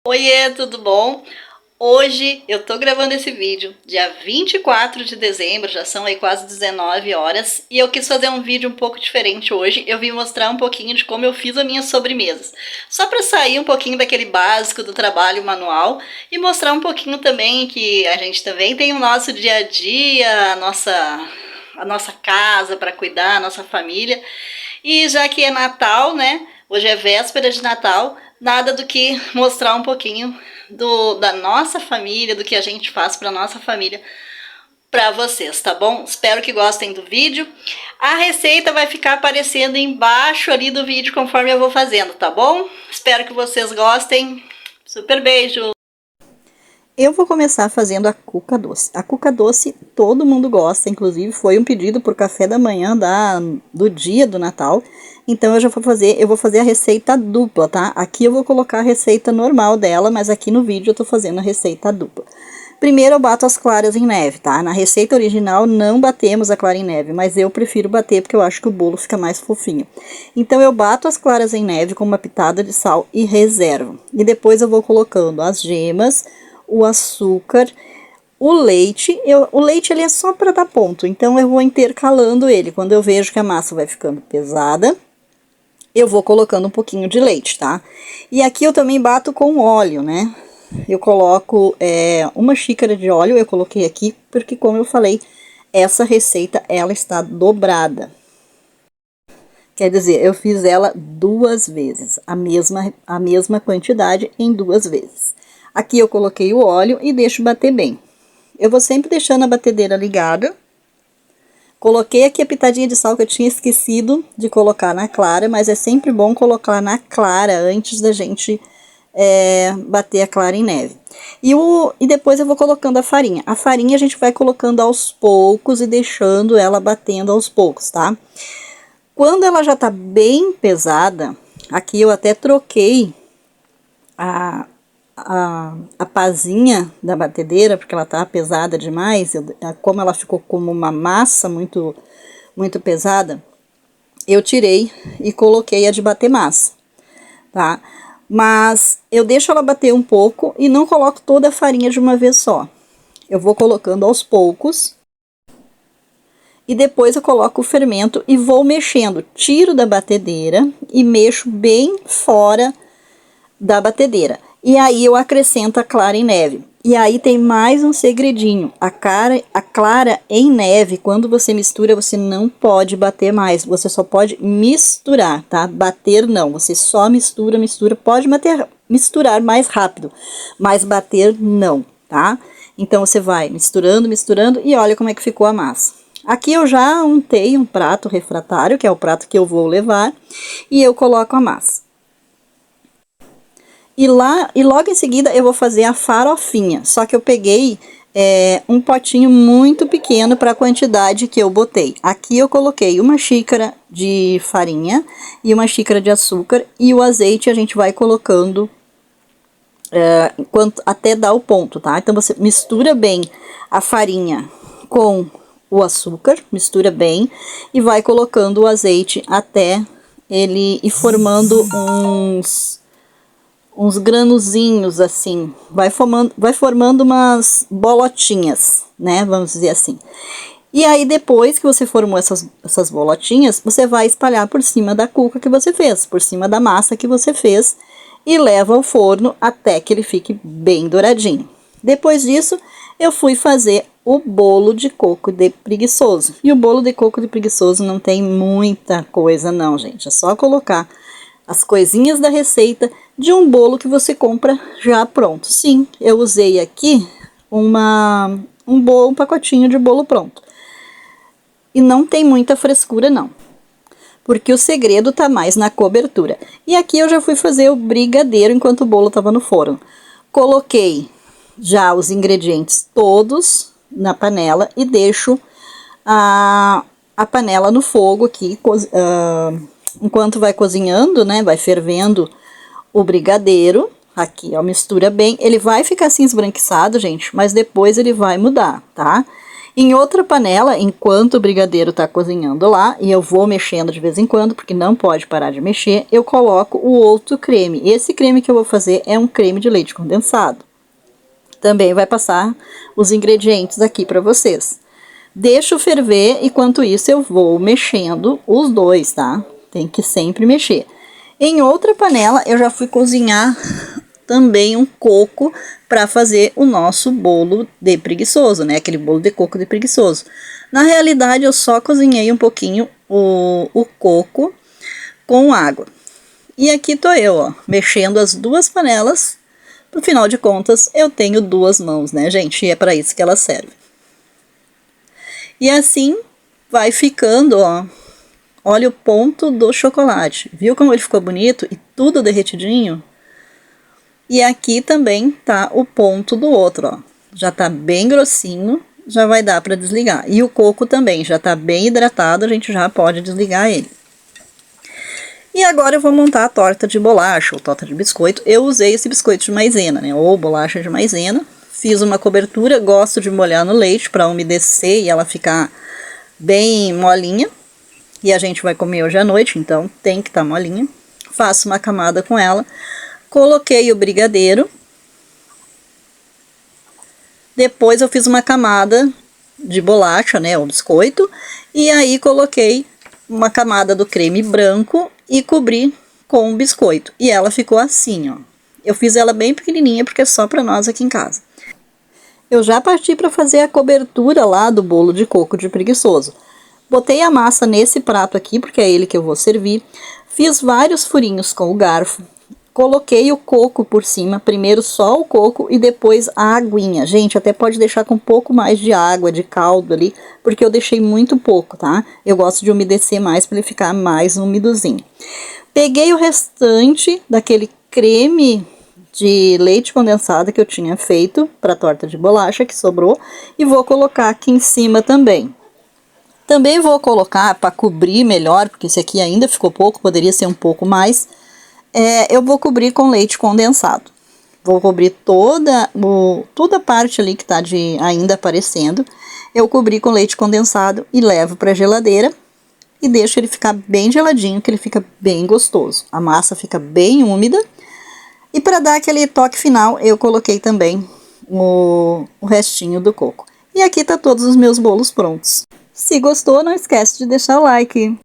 Oiê, tudo bom? Hoje eu tô gravando esse vídeo, dia 24 de dezembro, já são aí quase 19 horas, e eu quis fazer um vídeo um pouco diferente hoje. Eu vim mostrar um pouquinho de como eu fiz as minhas sobremesas, só para sair um pouquinho daquele básico do trabalho manual e mostrar um pouquinho também que a gente também tem o nosso dia a dia, a nossa casa para cuidar, a nossa família. E já que é Natal, né? Hoje é véspera de Natal, nada do que mostrar um pouquinho da nossa família, do que a gente faz para nossa família, para vocês, tá bom? Espero que gostem do vídeo. A receita vai ficar aparecendo embaixo ali do vídeo conforme eu vou fazendo, tá bom? Espero que vocês gostem. Super beijo! Eu vou começar fazendo a cuca doce. A cuca doce todo mundo gosta, inclusive foi um pedido por café da manhã do dia do Natal. Então eu vou fazer a receita dupla, tá? Aqui eu vou colocar a receita normal dela, mas aqui no vídeo eu tô fazendo a receita dupla. Primeiro eu bato as claras em neve, tá? Na receita original não batemos a clara em neve, mas eu prefiro bater porque eu acho que o bolo fica mais fofinho. Então eu bato as claras em neve com uma pitada de sal e reservo. E depois eu vou colocando as gemas, o açúcar, o leite. O leite ele é só para dar ponto, então eu vou intercalando ele. Quando eu vejo que a massa vai ficando pesada, eu vou colocando um pouquinho de leite, tá? E aqui eu também bato com óleo, né? Eu coloco uma xícara de óleo, eu coloquei aqui, porque como eu falei, essa receita ela está dobrada. Quer dizer, eu fiz ela duas vezes, a mesma quantidade em duas vezes. Aqui eu coloquei o óleo e deixo bater bem. Eu vou sempre deixando a batedeira ligada. Coloquei aqui a pitadinha de sal que eu tinha esquecido de colocar na clara, mas é sempre bom colocar na clara antes da gente bater a clara em neve. E depois eu vou colocando a farinha. A farinha a gente vai colocando aos poucos e deixando ela batendo aos poucos, tá? Quando ela já tá bem pesada, aqui eu até troquei a pazinha da batedeira, porque ela tá pesada demais, como ela ficou como uma massa muito pesada, eu tirei e coloquei a de bater massa, tá? Mas eu deixo ela bater um pouco e não coloco toda a farinha de uma vez só. Eu vou colocando aos poucos e depois eu coloco o fermento e vou mexendo, tiro da batedeira e mexo bem fora da batedeira. E aí eu acrescento a clara em neve. E aí tem mais um segredinho. A clara em neve, quando você mistura, você não pode bater mais. Você só pode misturar, tá? Bater não. Você só mistura. Pode misturar mais rápido, mas bater não, tá? Então você vai misturando e olha como é que ficou a massa. Aqui eu já untei um prato refratário, que é o prato que eu vou levar, e eu coloco a massa. E logo em seguida eu vou fazer a farofinha, só que eu peguei um potinho muito pequeno para a quantidade que eu botei. Aqui eu coloquei uma xícara de farinha e uma xícara de açúcar, e o azeite a gente vai colocando até dar o ponto, tá? Então você mistura bem a farinha com o açúcar, mistura bem e vai colocando o azeite até ele ir formando uns granuzinhos assim, vai formando umas bolotinhas, né, vamos dizer assim. E aí depois que você formou essas bolotinhas, você vai espalhar por cima da cuca que você fez, por cima da massa que você fez, e leva ao forno até que ele fique bem douradinho. Depois disso, eu fui fazer o bolo de coco de preguiçoso. E o bolo de coco de preguiçoso não tem muita coisa não, gente, é só colocar as coisinhas da receita de um bolo que você compra já pronto. Sim, eu usei aqui um pacotinho de bolo pronto. E não tem muita frescura não, porque o segredo tá mais na cobertura. E aqui eu já fui fazer o brigadeiro enquanto o bolo tava no forno. Coloquei já os ingredientes todos na panela e deixo a panela no fogo aqui, enquanto vai cozinhando, né, vai fervendo o brigadeiro. Aqui, ó, mistura bem. Ele vai ficar assim esbranquiçado, gente, mas depois ele vai mudar, tá? Em outra panela, enquanto o brigadeiro tá cozinhando lá, e eu vou mexendo de vez em quando, porque não pode parar de mexer, eu coloco o outro creme. Esse creme que eu vou fazer é um creme de leite condensado. Também vai passar os ingredientes aqui para vocês. Deixo ferver, enquanto isso eu vou mexendo os dois, tá? Tem que sempre mexer. Em outra panela, eu já fui cozinhar também um coco para fazer o nosso bolo de preguiçoso, né? Aquele bolo de coco de preguiçoso. Na realidade, eu só cozinhei um pouquinho o coco com água. E aqui tô eu, ó, mexendo as duas panelas. No final de contas, eu tenho duas mãos, né, gente? E é para isso que elas servem. E assim vai ficando, ó. Olha o ponto do chocolate. Viu como ele ficou bonito e tudo derretidinho? E aqui também tá o ponto do outro, ó. Já tá bem grossinho, já vai dar para desligar. E o coco também já tá bem hidratado, a gente já pode desligar ele. E agora eu vou montar a torta de bolacha ou torta de biscoito. Eu usei esse biscoito de maisena, né? Ou bolacha de maisena. Fiz uma cobertura, gosto de molhar no leite para umedecer e ela ficar bem molinha. E a gente vai comer hoje à noite, então tem que estar molinha. Faço uma camada com ela. Coloquei o brigadeiro. Depois eu fiz uma camada de bolacha, né? O biscoito. E aí coloquei uma camada do creme branco e cobri com o biscoito. E ela ficou assim, ó. Eu fiz ela bem pequenininha porque é só para nós aqui em casa. Eu já parti para fazer a cobertura lá do bolo de coco de preguiçoso. Botei a massa nesse prato aqui, porque é ele que eu vou servir. Fiz vários furinhos com o garfo. Coloquei o coco por cima, primeiro só o coco e depois a aguinha. Gente, até pode deixar com um pouco mais de água, de caldo ali, porque eu deixei muito pouco, tá? Eu gosto de umedecer mais para ele ficar mais umidozinho. Peguei o restante daquele creme de leite condensado que eu tinha feito para a torta de bolacha, que sobrou, e vou colocar aqui em cima também. Também vou colocar, para cobrir melhor, porque esse aqui ainda ficou pouco, poderia ser um pouco mais, eu vou cobrir com leite condensado. Vou cobrir toda a parte ali que tá ainda aparecendo, eu cobri com leite condensado e levo para a geladeira e deixo ele ficar bem geladinho, que ele fica bem gostoso. A massa fica bem úmida. E para dar aquele toque final, eu coloquei também o restinho do coco. E aqui tá todos os meus bolos prontos. Se gostou, não esquece de deixar o like.